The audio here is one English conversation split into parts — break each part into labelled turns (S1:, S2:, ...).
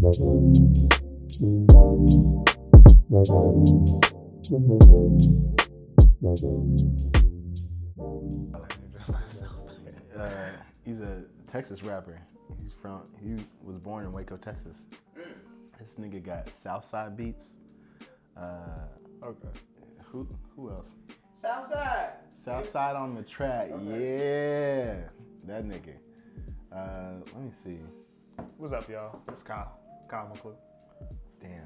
S1: He's a Texas rapper. He was born in Waco, Texas. This nigga got Southside beats.
S2: Okay.
S1: Who else?
S3: Southside
S1: on the track.
S3: Okay.
S1: Yeah, that nigga. Let me see.
S2: What's up, y'all? It's Kyle McClure.
S1: Damn,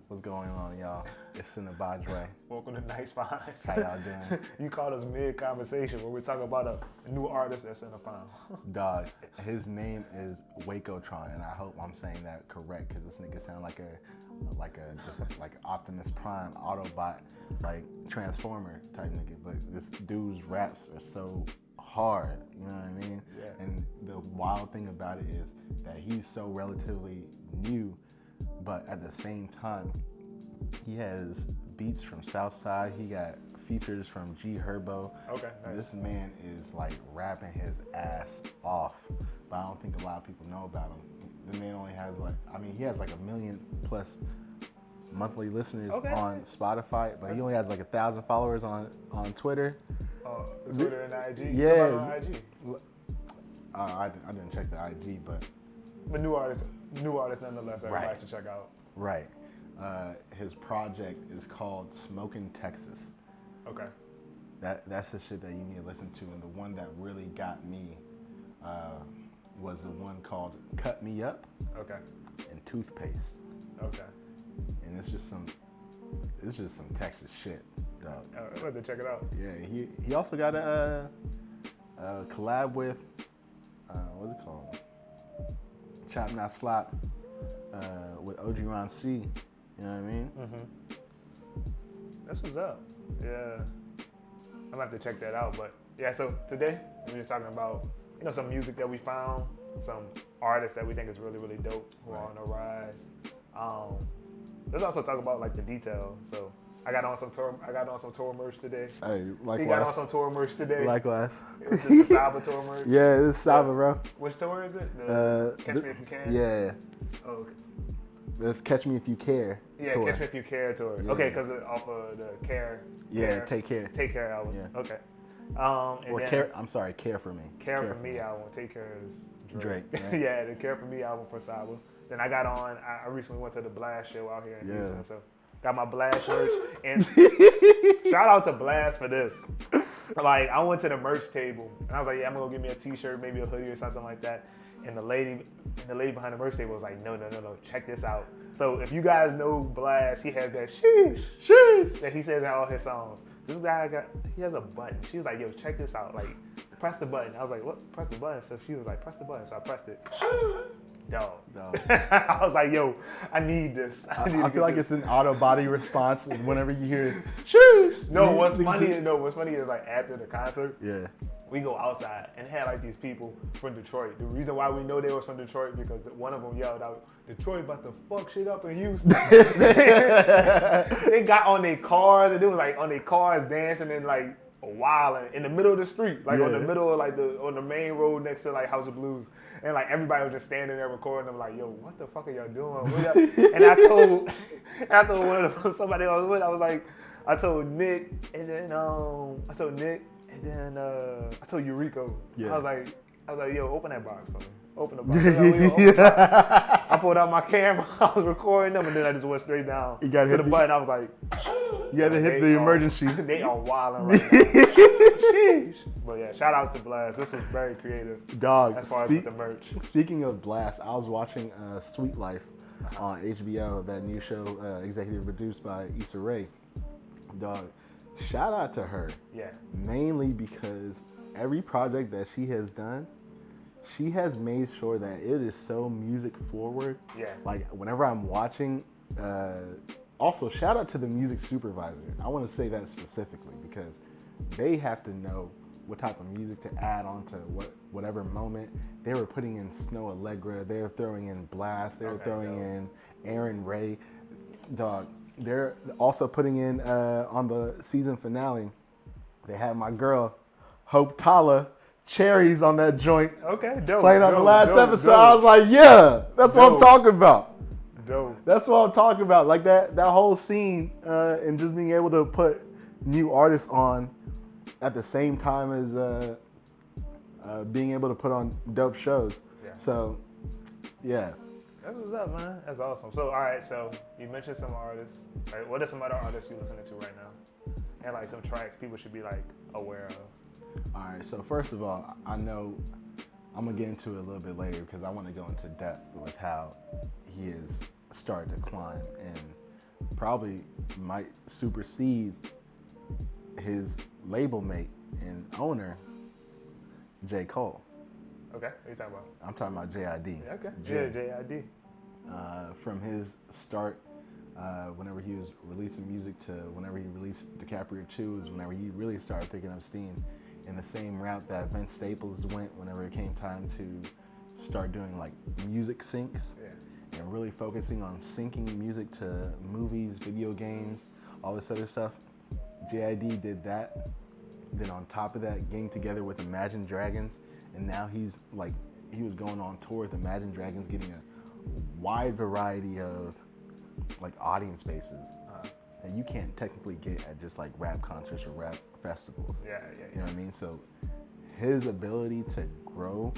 S1: what's going on, y'all? It's in the Badre.
S2: Welcome to Nice Finds.
S1: How y'all doing?
S2: You caught us mid-conversation where we're talking about a new artist that's in a pound.
S1: Dog, his name is Wacotron, and I hope I'm saying that correct because this nigga sound like a Optimus Prime Autobot, like Transformer type nigga. But this dude's raps are so hard, you know what I mean?
S2: Yeah.
S1: And the wild thing about it is that he's so relatively new, but at the same time, he has beats from Southside. He got features from G Herbo.
S2: Okay, nice.
S1: This man is like rapping his ass off, but I don't think a lot of people know about him. The man only has he has like 1 million plus monthly listeners on Spotify, but he only has like 1,000 followers on Twitter.
S2: Oh, Twitter and IG?
S1: Yeah.
S2: On IG?
S1: I didn't check the IG, but
S2: new artist nonetheless. Everybody should check out.
S1: Right. His project is called Smokin' Texas.
S2: Okay.
S1: That's the shit that you need to listen to, and the one that really got me was the one called Cut Me Up.
S2: Okay.
S1: And Toothpaste.
S2: Okay.
S1: And it's just some Texas shit, dog.
S2: I'm going to check it out.
S1: Yeah, he also got a collab with what's it called? Chop Not Slop with OG Ron C. You know what I mean?
S2: Mm-hmm. That's what's up. Yeah. I'm gonna have to check that out. But yeah, so today we're just talking about, some music that we found, some artists that we think is really, really dope who are on the rise. Let's also talk about like the details. So I got on some tour merch today.
S1: Hey, likewise.
S2: He got on some tour merch today.
S1: Likewise.
S2: This is the Symba tour merch.
S1: Yeah, this is Symba, bro.
S2: Which tour is it? Catch Me If You Can?
S1: Yeah.
S2: Oh, okay.
S1: That's Catch Me If You Care.
S2: Yeah,
S1: tour.
S2: Catch Me If You Care tour.
S1: Yeah.
S2: Okay, because off of the Care.
S1: Yeah, Take Care.
S2: Take Care album.
S1: Yeah.
S2: Okay.
S1: Or Care. I'm sorry, Care for Me.
S2: Care for Me album. Take Care is Drake.
S1: Right?
S2: Yeah, the Care for Me album for Symba. Then I got on. I recently went to the Blast show out here in Houston, so got my Blast merch. And shout out to Blast for this. Like, I went to the merch table and I was like, yeah, I'm gonna go get me a T-shirt, maybe a hoodie or something like that. And the lady behind the merch table was like, no, check this out. So if you guys know Blast, he has that sheesh that he says in all his songs. This guy he has a button. She was like, yo, check this out. Like, press the button. I was like, what? Press the button. So she was like, press the button. So I pressed it. Dog. I was like, yo, I need this.
S1: I feel like it's an auto body response whenever you hear sheesh.
S2: No, what's funny is like after the concert, we go outside and had like these people from Detroit. The reason why we know they was from Detroit because one of them yelled out, Detroit about to fuck shit up in Houston. They got on their cars and they was like on their cars dancing and like wilding in the middle of the street, like on the middle of like on the main road next to like House of Blues. And like everybody was just standing there recording them like, yo, what the fuck are y'all doing? And I told one of them, somebody else with, I told Nick and then I told Eureka.
S1: Yeah.
S2: I was like, yo, open that box for me. Open the box. I pulled out my camera, I was recording them, and then I just went straight down to the button. I was like,
S1: you gotta hit the emergency.
S2: They are wilding right now. But yeah, shout out to Blast. This was very creative.
S1: Dog,
S2: as far as with the merch.
S1: Speaking of Blast, I was watching Sweet Life on HBO, that new show executive produced by Issa Rae. Dog, shout out to her.
S2: Yeah.
S1: Mainly because every project that she has done, she has made sure that it is so music forward.
S2: Yeah.
S1: Like whenever I'm watching, also shout out to the music supervisor. I want to say that specifically because they have to know what type of music to add on to whatever moment. They were putting in Snow Allegra, they were throwing in Blast, they were throwing in Aaron Ray. Dog, they're also putting in on the season finale, they had my girl, Hope Tala, Cherries on that joint.
S2: Okay, dope.
S1: Playing on the last episode. I was like, yeah, that's what I'm talking about.
S2: Dope.
S1: That's what I'm talking about. Like that whole scene and just being able to put new artists on at the same time as being able to put on dope shows.
S2: Yeah.
S1: So, yeah.
S2: That's what's up, man. That's awesome. So, all right. So you mentioned some artists. Right? What are some other artists you listening to right now? And like some tracks people should be like aware of.
S1: All right. So first of all, I know I'm gonna get into it a little bit later because I want to go into depth with how he has started to climb and probably might supersede his label mate and owner, J. Cole.
S2: Okay, what are you talking about?
S1: I'm talking about J.I.D.
S2: Yeah, okay. J.I.D.
S1: From his start, whenever he was releasing music to whenever he released DiCaprio 2 is whenever he really started picking up steam in the same route that Vince Staples went whenever it came time to start doing like music syncs and really focusing on syncing music to movies, video games, all this other stuff. J.I.D. did that. Then on top of that, getting together with Imagine Dragons, and now he was going on tour with Imagine Dragons, getting a wide variety of like audience bases that you can't technically get at just like rap concerts or rap festivals.
S2: Yeah.
S1: You know what I mean? So his ability to grow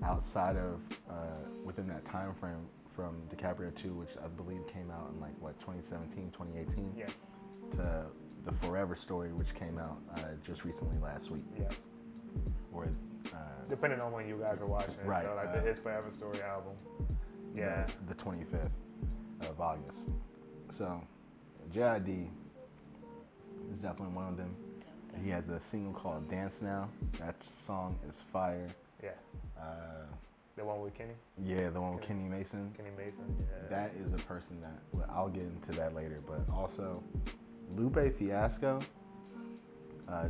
S1: outside of within that time frame from DiCaprio 2, which I believe came out in like what 2017, 2018, to The Forever Story, which came out just recently last week.
S2: Yeah.
S1: Or
S2: depending on when you guys are watching it.
S1: Right,
S2: So like the His Forever Story album. Yeah.
S1: The 25th of August. So J.I.D. is definitely one of them. He has a single called Dance Now. That song is fire.
S2: Yeah. The one with Kenny?
S1: Yeah, the one with Kenny Mason.
S2: Kenny Mason, yeah.
S1: That is a person that, well, I'll get into that later, but also Lupe Fiasco,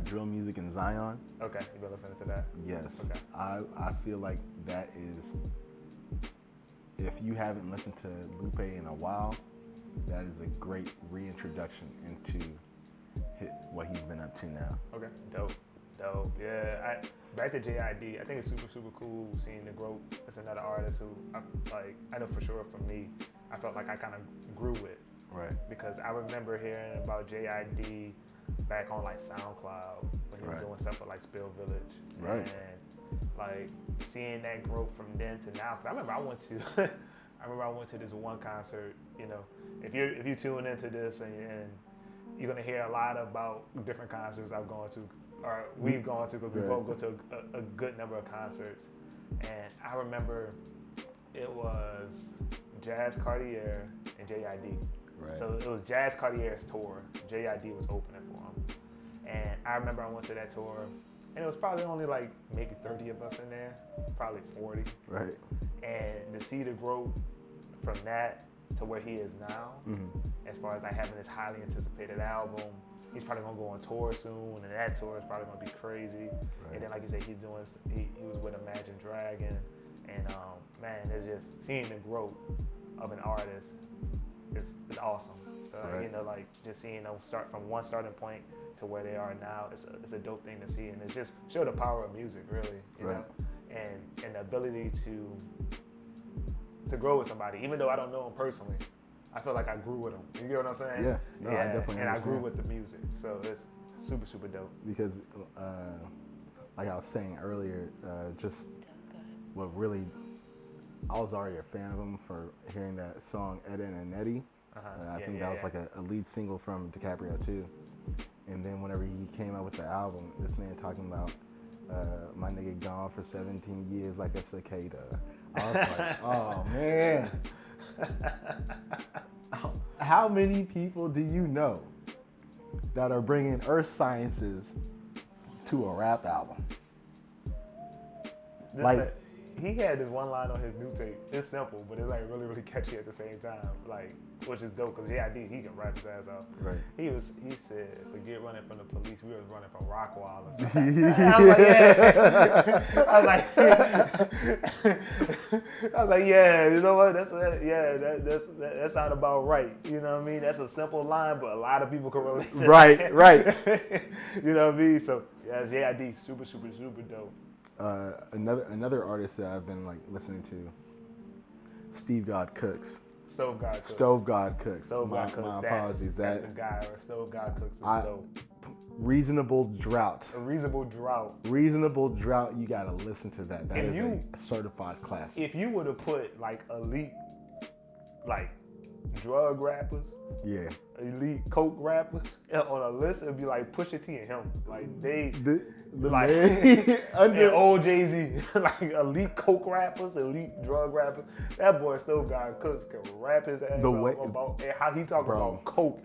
S1: Drill Music in Zion.
S2: Okay, you've been listening to that?
S1: Yes.
S2: Okay.
S1: I feel like that is, if you haven't listened to Lupe in a while, that is a great reintroduction into what he's been up to now.
S2: Okay, dope. Yeah, back to J.I.D. I think it's super, super cool seeing the growth. It's another artist who, I know for sure for me, I felt like I kind of grew with.
S1: Right.
S2: Because I remember hearing about J.I.D. back on like SoundCloud when he was doing stuff with like Spill Village.
S1: Right.
S2: And like seeing that growth from then to now. Because I remember I went to this one concert. You know, if you tune into this and you're gonna hear a lot about different concerts I've gone to, or we've gone to, because we both go to a good number of concerts. And I remember it was Jazz Cartier and J.I.D.
S1: Right.
S2: So it was Jazz Cartier's tour. J.I.D. was opening for him. And I remember I went to that tour, and it was probably only like maybe 30 of us in there, probably 40.
S1: Right.
S2: And to see the growth from that to where he is now, as far as like having this highly anticipated album, he's probably gonna go on tour soon, and that tour is probably gonna be crazy. Right. And then like you said, he was with Imagine Dragon, and man, it's just seeing the growth of an artist is awesome. You know, like just seeing them start from one starting point to where they are now, it's a dope thing to see, and it just show the power of music, really, you know, and the ability to grow with somebody, even though I don't know him personally. I feel like I grew with him. You get what I'm saying?
S1: Yeah, no, I definitely
S2: and
S1: understand.
S2: I grew with the music, so it's super, super dope.
S1: Because, like I was saying earlier, just what really, I was already a fan of him for hearing that song Ed and Eddie. I think that was like a lead single from DiCaprio 2. And then whenever he came out with the album, this man talking about my nigga gone for 17 years like a cicada. I was like, oh man. How many people do you know that are bringing earth sciences to a rap album?
S2: He had this one line on his new tape. It's simple, but it's like really, really catchy at the same time. Like, which is dope because J.I.D. he can rap his ass off. Right. He said, forget running from the police. We was running from Rockwall or something. I was like, yeah. You know what? That sounds about right. You know what I mean? That's a simple line, but a lot of people can relate to that. Right. You know what I mean? So yeah, J.I.D. super, super, super dope.
S1: Another artist that I've been like listening to, Steve God Cooks.
S2: Stove God Cooks.
S1: Stove God Cooks.
S2: Stove God Cooks.
S1: My apologies.
S2: That's the guy. Or Stove God Cooks is dope.
S1: Reasonable Drought.
S2: A Reasonable Drought.
S1: Reasonable Drought. You gotta listen to that. That is a certified classic.
S2: If you would have put like elite, like drug rappers, elite coke rappers on a list, it'd be like Pusha T and him. Like they, like and old Jay-Z, like elite coke rappers, elite drug rappers. That boy Stove God Cooks can rap his ass about how he talk about coke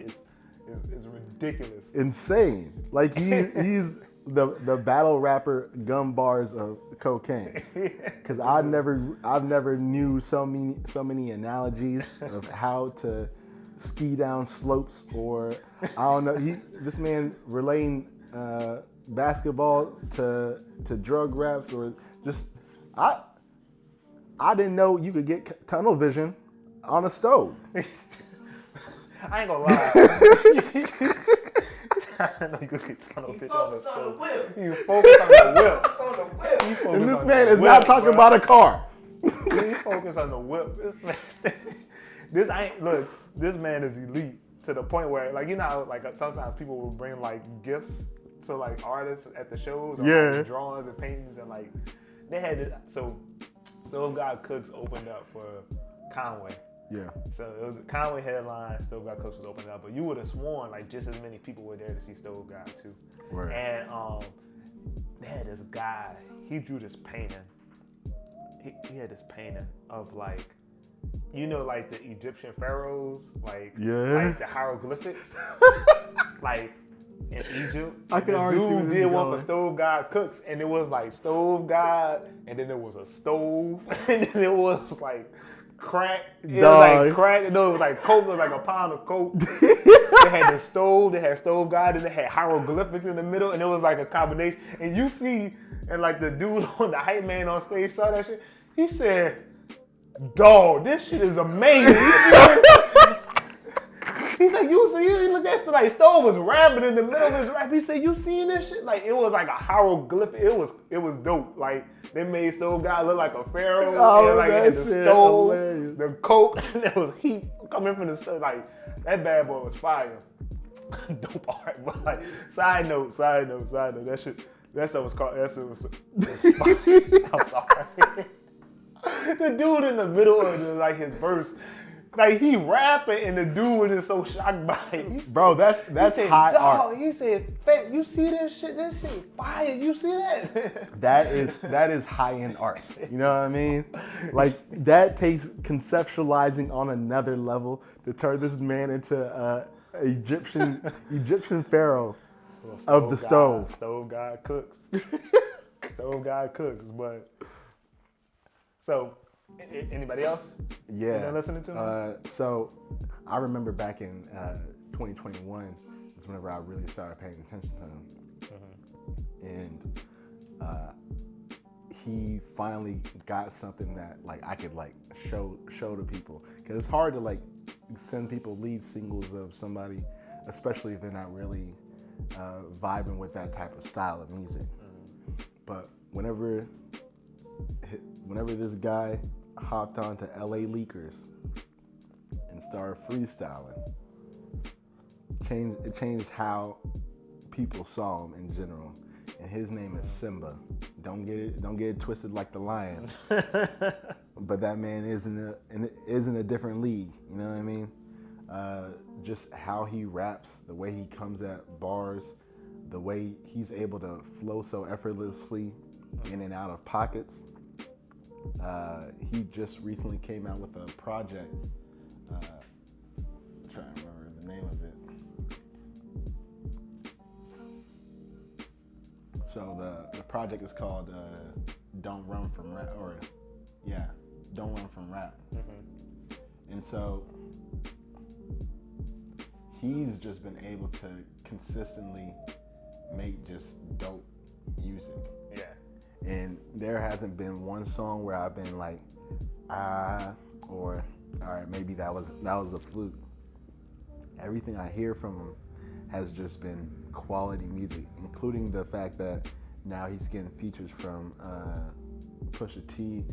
S2: is ridiculous.
S1: Insane. Like he's the battle rapper Gum Bars of cocaine. Because I've never knew so many analogies of how to ski down slopes, or I don't know. This man relating basketball to drug raps, or just I didn't know you could get tunnel vision on a stove.
S2: I ain't gonna lie. I know you could get tunnel vision on the stove. You focus on the whip.
S1: And this man is not talking about a car.
S2: You focus on the whip. This man is elite to the point where, like, you know, like sometimes people will bring like gifts to like artists at the shows, or like, drawings and paintings, and like they had it. So Stove God Cooks opened up for Conway. Yeah. So it was a Conway headline. Stove God Cooks was opening up, but you would have sworn like just as many people were there to see Stove God too. Right. And they had this guy. He drew this painting. He had this painting of like, you know, like the Egyptian pharaohs, like the hieroglyphics, like in Egypt.
S1: I can already see
S2: dude did one for Stove God Cooks, and it was like Stove God, and then there was a stove, and then it was like crack. It was like crack. No, it was like coke. It was like a pound of coke. They had the stove. They had Stove God, and they had hieroglyphics in the middle, and it was like a combination. And you see, and like the dude on the hype man on stage saw that shit. He said, "Dog, this shit is amazing." He said, "You see, look, that's like Stove was rapping in the middle of his rap." He said, "You seen this shit? Like it was like a hieroglyphic. It was dope. Like they made Stove God look like a pharaoh, and like it had the stove, the coke, and there was heat coming from the stove. Like that bad boy was fire. Dope art, but like side note. That stuff was called. That shit was fire. I'm sorry." The dude in the middle of like his verse, like he rapping, and the dude was just so shocked by it.
S1: Bro, that's high art.
S2: He said, "Fat, you see this shit? This shit fire. You see that?"
S1: That is high-end art. You know what I mean? Like that takes conceptualizing on another level to turn this man into Egyptian pharaoh of the stove.
S2: Stove God Cooks. Stove God Cooks, but. So, anybody else?
S1: Yeah.
S2: You listening to me?
S1: So, I remember back in 2021 is whenever I really started paying attention to him, and he finally got something that like I could like show to people, because it's hard to like send people lead singles of somebody, especially if they're not really vibing with that type of style of music. But whenever this guy hopped onto LA Leakers and started freestyling, it changed how people saw him in general. And his name is Symba. Don't get it twisted like the lion. But that man is in a different league. You know what I mean? Just how he raps, the way he comes at bars, the way he's able to flow so effortlessly in and out of pockets. He just recently came out with a project. I'm trying to remember the name of it. So the project is called Don't Run From Rap, Don't Run From Rap. And so he's just been able to consistently make just dope music. Yeah. And there hasn't been one song where I've been like, or all right, maybe that was a fluke. Everything I hear from him has just been quality music, including the fact that now he's getting features from Pusha T,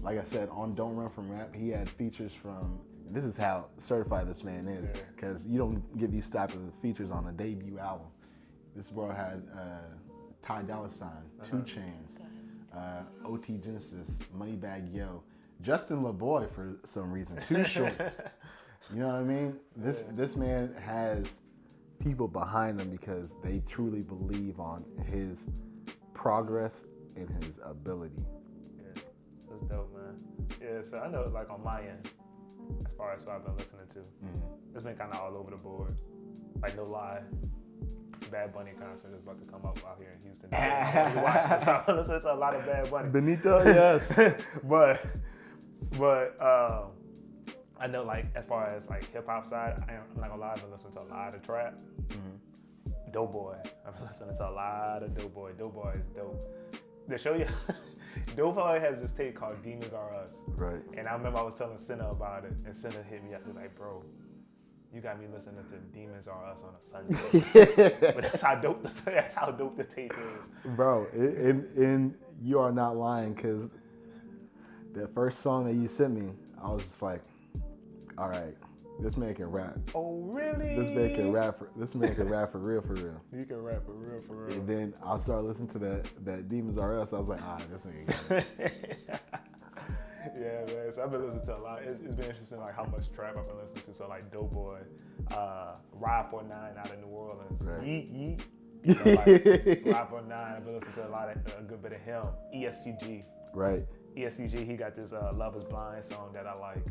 S1: like I said, on Don't Run From Rap, he had features from. This is how certified this man is, because you don't get these type of features on a debut album. This bro had Ty Dolla $ign, 2 Chainz, OT Genesis, Moneybagg Yo, Justin LaBoy for some reason, Too Short. You know what I mean? This man has people behind him because they truly believe on his progress and his ability.
S2: Yeah, that's dope, man. Yeah, so I know, like on my end, as far as what I've been listening to, it's been kind of all over the board. Like, no lie, Bad Bunny concert is about to come up out here in Houston. I'm watching, so I listen to a lot of Bad Bunny.
S1: Benito, yes.
S2: but I know, like, as far as like hip hop side, I'm not gonna lie, I've been listening to a lot of trap. Doe Boy, I've been listening to a lot of Doe Boy. Doe Boy is dope. To show you, Doe Boy has this tape called Demons Are Us.
S1: Right.
S2: And I remember I was telling Symba about it, and Symba hit me up. He was like, bro, you got me listening to Demons Are Us on a Sunday. But that's how dope the tape is.
S1: Bro, and you are not lying, because the first song that you sent me, I was just like, all right, this man can rap.
S2: Oh, really?
S1: This man can rap for real, for real.
S2: You can rap for real, for real.
S1: And then I'll start listening to that Demons Are Us. I was like, this nigga got it.
S2: Yeah, man. So I've been listening to a lot. It's been interesting, like, how much trap I've been listening to. So, like, Doe Boy, Ride 49 out of New Orleans.
S1: Right.
S2: Yeet. You know, like, Ride 49, I've been listening to a good bit of him. ESTG.
S1: Right.
S2: ESTG, he got this Love Is Blind song that I like.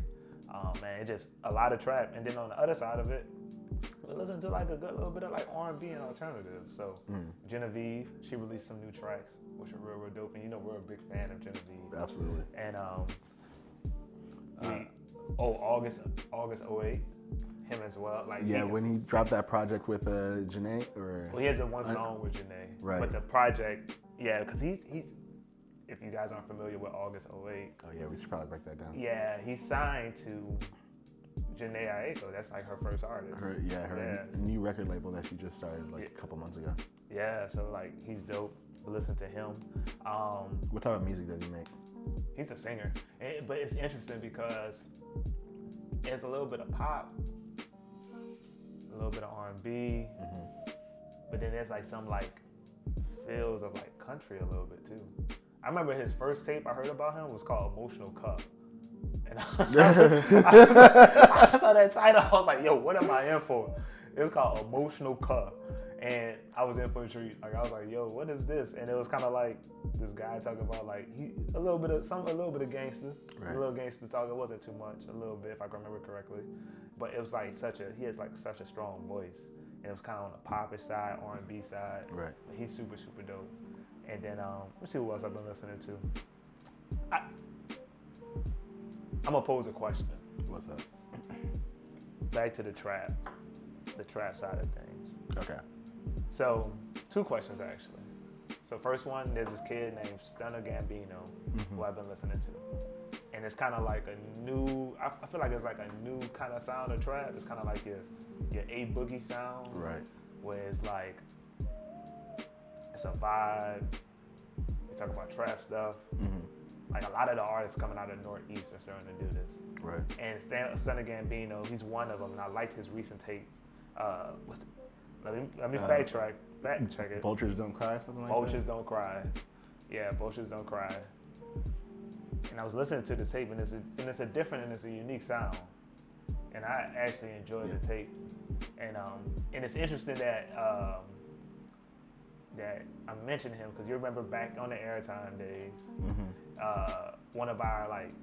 S2: Man, it just a lot of trap. And then on the other side of it, we listen to like a good little bit of like R&B and alternative. So Jenevieve, she released some new tracks, which are real dope. And you know we're a big fan of Jenevieve.
S1: Absolutely.
S2: And August 08, him as well. Like
S1: when he dropped that project with Janae, or
S2: well, he has one song with Janae.
S1: Right.
S2: But the project, because he's if you guys aren't familiar with August 08.
S1: Oh yeah, we should probably break that down.
S2: Yeah, he signed to Janae Aiko. That's like her first artist.
S1: Her new record label that she just started like a couple months ago.
S2: Yeah, so like he's dope. Listen to him.
S1: What type of music does he make?
S2: He's a singer, but it's interesting because it's a little bit of pop, a little bit of R&B, but then there's like some like feels of like country a little bit too. I remember his first tape I heard about him was called Emotional Cup. And I saw that title, I was like, yo, what am I in for? It was called Emotional Cup. And I was in for a treat. Like I was like, yo, what is this? And it was kind of like this guy talking about like a little bit of gangster. Right. A little gangster talk. It wasn't too much, a little bit if I can remember correctly. But it was like he has like such a strong voice. And it was kind of on the popish side, R&B side.
S1: Right.
S2: But he's super, super dope. And then let's see who else I've been listening to. I'm gonna pose a question.
S1: What's up?
S2: Back to the trap side of things.
S1: Okay.
S2: So 2 questions actually. So first one, there's this kid named Stunner Gambino who I've been listening to, and it's kind of like a new. I feel like it's like a new kind of sound of trap. It's kind of like your A Boogie sound,
S1: right?
S2: Where it's like it's a vibe. You talk about trap stuff. Like a lot of the artists coming out of the Northeast are starting to do this.
S1: Right.
S2: And Stunner Gambino, he's one of them, and I liked his recent tape. Let me fact check it.
S1: Vultures Don't Cry, something like
S2: Vultures Don't Cry. Yeah, Vultures Don't Cry. And I was listening to the tape, and it's a different and it's a unique sound. And I actually enjoyed the tape. And it's interesting that I mentioned him because you remember back on the Airtime days, one of our like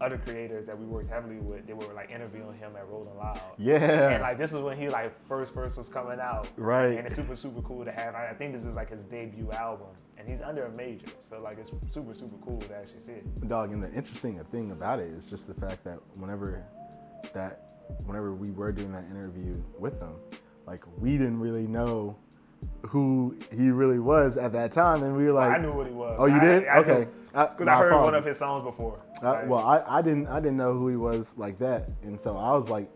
S2: other creators that we worked heavily with, they were like interviewing him at Rolling Loud.
S1: Yeah.
S2: And like this is when he like first was coming out.
S1: Right.
S2: And it's super, super cool to have. I think this is like his debut album. And he's under a major. So like it's super, super cool to actually see it.
S1: Dog, and the interesting thing about it is just the fact that whenever we were doing that interview with him, like we didn't really know who he really was at that time, and we were like,
S2: I knew what he was.
S1: Oh, you did? Okay.
S2: Because I heard one of his songs before.
S1: I didn't know who he was like that, and so I was like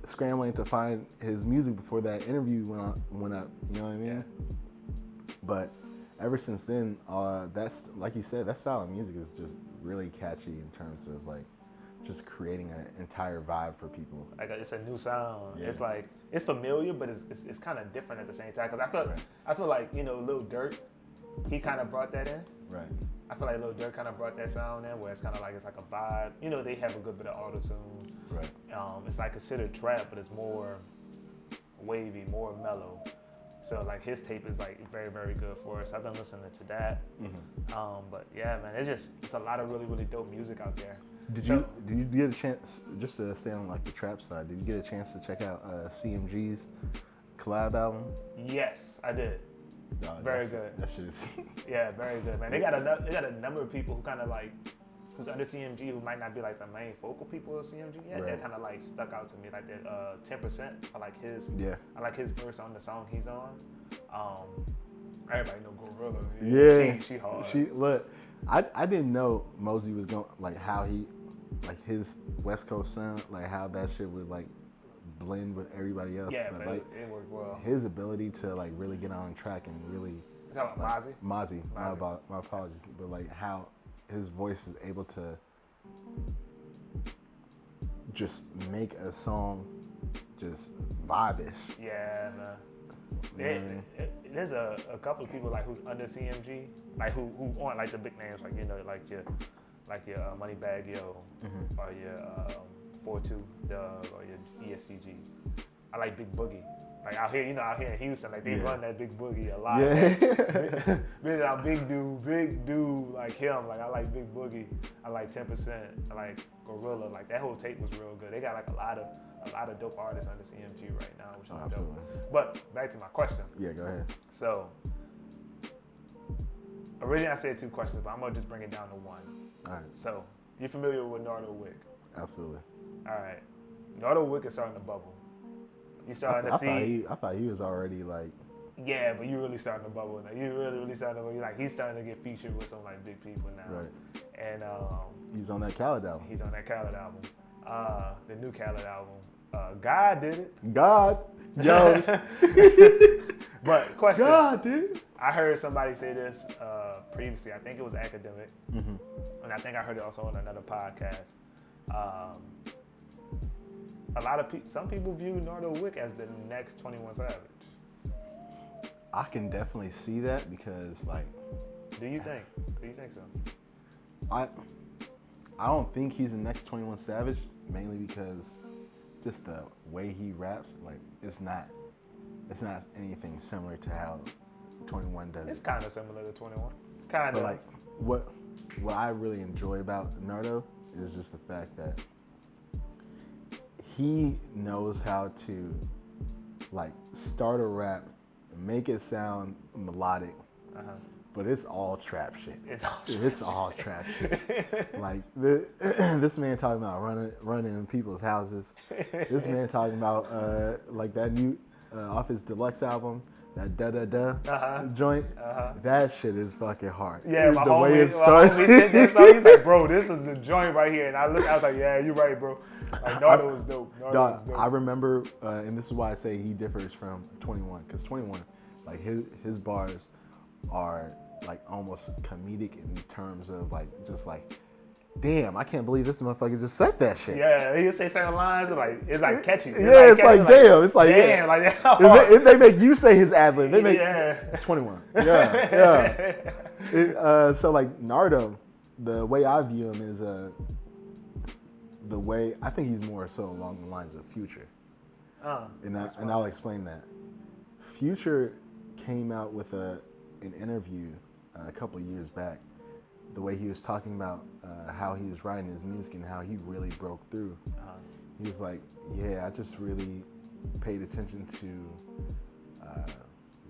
S1: scrambling to find his music before that interview went up. You know what I mean? Yeah. But ever since then, that's like you said, that style of music is just really catchy in terms of like just creating an entire vibe for people.
S2: Like it's a new sound.
S1: Yeah.
S2: It's like it's familiar, but it's kind of different at the same time. Cause I feel like Lil Durk, he kind of brought that in.
S1: Right.
S2: I feel like Lil Durk kind of brought that sound in, where it's kind of like it's like a vibe. They have a good bit of auto tune.
S1: Right.
S2: It's like considered trap, but it's more wavy, more mellow. So like his tape is like very, very good for us. I've been listening to that. But yeah, man, it's a lot of really, really dope music out there.
S1: Did you get a chance, just to stay on like the trap side, did you get a chance to check out CMG's collab album?
S2: Yes, I did. Very good.
S1: That shit is
S2: Yeah, very good, man. They got a number of people who kind of like who's under CMG who might not be like the main focal people of CMG yet. That kind of like stuck out to me, like that 10%. I like his.
S1: Yeah.
S2: I like his verse on the song he's on. Everybody know Gorilla.
S1: Yeah.
S2: She hard.
S1: Look, I didn't know Mosey was going like how he like his West Coast sound, like how that shit would like blend with everybody else.
S2: Yeah,
S1: but
S2: like it worked well.
S1: His ability to like really get on track and really.
S2: Is that
S1: like,
S2: Mozzie?
S1: Mozzie. My apologies, but like how his voice is able to just make a song just vibe-ish.
S2: Yeah, man. There's a couple of people like who's under CMG, like who aren't like the big names, like like your Moneybag Yo, or your 42 Doug, or your ESCG. I like Big Boogie. Like out here in Houston, like they run that Big Boogie a lot. Yeah. Big dude, like him. Like I like Big Boogie. I like 10%. I like Gorilla. Like that whole tape was real good. They got like a lot of dope artists under CMG right now, which is dope. But back to my question.
S1: Yeah, go ahead.
S2: So originally I said 2 questions, but I'm gonna just bring it down to 1.
S1: All right.
S2: So you familiar with Nardo Wick?
S1: Absolutely.
S2: All right. Nardo Wick is starting to bubble. You starting to see.
S1: I thought he was already like.
S2: Yeah, but you really starting to bubble now. You really starting to like he's starting to get featured with some like big people now.
S1: Right.
S2: And
S1: he's on that Khaled album.
S2: He's on that Khaled album. The new Khaled album. God did it.
S1: God, yo.
S2: But question.
S1: God, dude.
S2: I heard somebody say this previously. I think it was Academic, and I think I heard it also on another podcast. Some people view Nardo Wick as the next 21 Savage.
S1: I can definitely see that because, like,
S2: Do you think so?
S1: I don't think he's the next 21 Savage, mainly because just the way he raps, like, it's not anything similar to how 21 does.
S2: It's kind of similar to 21. Kind of.
S1: But like, what I really enjoy about Nardo is just the fact that he knows how to like start a rap, make it sound melodic, but it's all trap shit. It's all trap shit. Like this man talking about running in people's houses. This man talking about like that new off his deluxe album, that da joint. That shit is fucking hard.
S2: Yeah, my homie said that song. He's like, bro, this is the joint right here. And I was like, yeah, you're right, bro. Like Nardo was dope.
S1: I remember, and this is why I say he differs from 21, because 21, like his bars are like almost comedic in terms of like just like, damn, I can't believe this motherfucker just said that shit.
S2: Yeah, he'll say certain lines and like it's like catchy.
S1: It's like damn. It's like
S2: damn,
S1: yeah.
S2: Like
S1: If they make you say his ad lib, they make 21. Yeah. So like Nardo, the way I view him is the way I think he's more so along the lines of Future. And I'll explain that. Future came out with an interview a couple years back. The way he was talking about how he was writing his music and how he really broke through. He was like, yeah, I just really paid attention to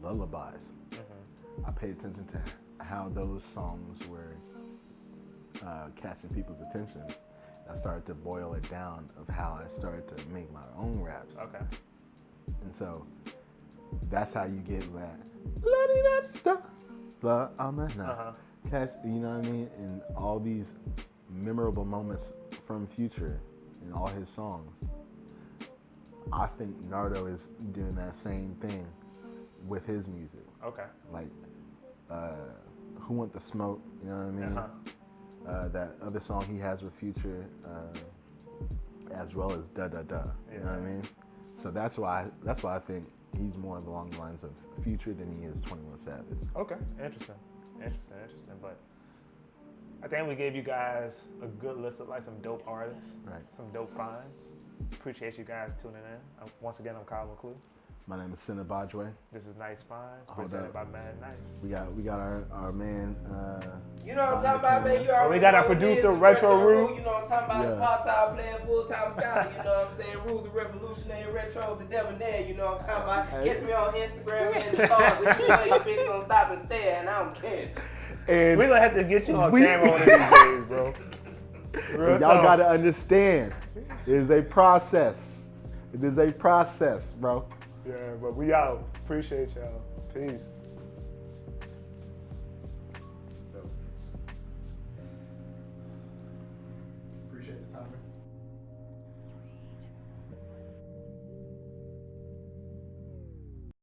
S1: lullabies. I paid attention to how those songs were catching people's attention. I started to boil it down of how I started to make my own raps.
S2: Okay.
S1: And so that's how you get that. Catch, you know what I mean? And all these memorable moments from Future in all his songs. I think Nardo is doing that same thing with his music.
S2: Okay.
S1: Like, Who Want the Smoke, you know what I mean? that other song he has with Future, as well as Da Da Da. You know what I mean? So that's why I think he's more along the lines of Future than he is 21 Savage.
S2: Okay, interesting. But I think we gave you guys a good list of like some dope artists,
S1: right?
S2: Some dope finds. Appreciate you guys tuning in. Once again, I'm Kyle McClue.
S1: My name is Symba.
S2: This is Nice Finds, presented by Mad Nice.
S1: We got our man.
S3: You know what I'm talking about, man? You already
S2: we got our producer, Retro Rue.
S3: You know what I'm talking about? The part-time player, full-time scholar. You know what I'm saying? Rue the revolutionary, Retro the debonair. You know what I'm talking about? Catch me on Instagram and the stars. And you know your bitch gonna stop and stare, and I don't care.
S1: And
S2: we're gonna have to get you on camera one of these days, bro.
S1: Y'all gotta understand, it is a process. It is a process, bro.
S2: Yeah, but we out. Appreciate y'all. Peace.